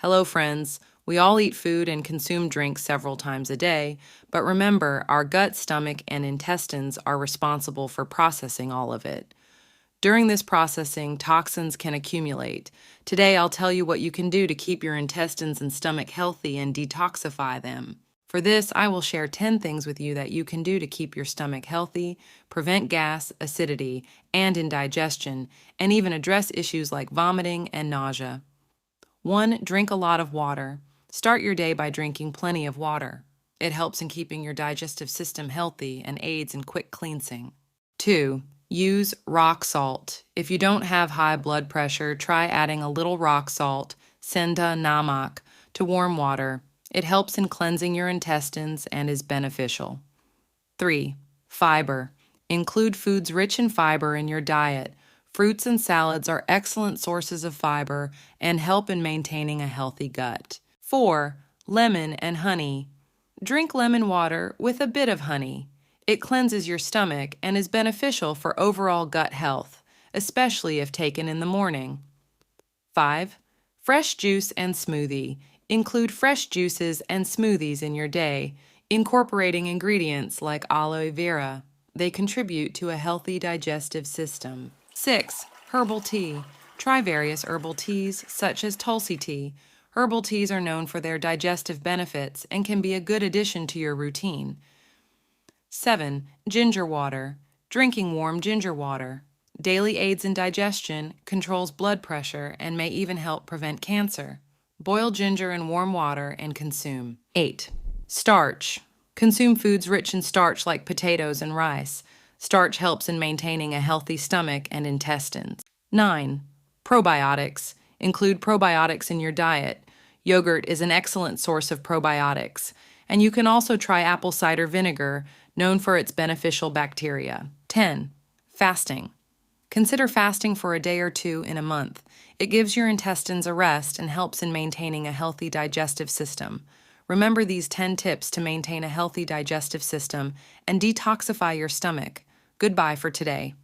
Hello, friends. We all eat food and consume drinks several times a day, but remember, our gut, stomach, and intestines are responsible for processing all of it. During this processing, toxins can accumulate. Today, I'll tell you what you can do to keep your intestines and stomach healthy and detoxify them. For this, I will share 10 things with you that you can do to keep your stomach healthy, prevent gas, acidity, and indigestion, and even address issues like vomiting and nausea. 1. Drink a lot of water. Start your day by drinking plenty of water. It helps in keeping your digestive system healthy and aids in quick cleansing. 2. Use rock salt. If you don't have high blood pressure, try adding a little rock salt, senda namak, to warm water. It helps in cleansing your intestines and is beneficial. 3. Fiber. Include foods rich in fiber in your diet. Fruits and salads are excellent sources of fiber and help in maintaining a healthy gut. 4. Lemon and honey. Drink lemon water with a bit of honey. It cleanses your stomach and is beneficial for overall gut health, especially if taken in the morning. 5. Fresh juice and smoothie. Include fresh juices and smoothies in your day, incorporating ingredients like aloe vera. They contribute to a healthy digestive system. 6. Herbal tea. Try various herbal teas, such as Tulsi tea. Herbal teas are known for their digestive benefits and can be a good addition to your routine. 7. Ginger water. Drinking warm ginger water daily aids in digestion, controls blood pressure, and may even help prevent cancer. Boil ginger in warm water and consume. 8. Starch. Consume foods rich in starch like potatoes and rice. Starch helps in maintaining a healthy stomach and intestines. 9. Probiotics. Include probiotics in your diet. Yogurt is an excellent source of probiotics. And you can also try apple cider vinegar, known for its beneficial bacteria. 10. Fasting. Consider fasting for a day or two in a month. It gives your intestines a rest and helps in maintaining a healthy digestive system. Remember these 10 tips to maintain a healthy digestive system and detoxify your stomach. Goodbye for today.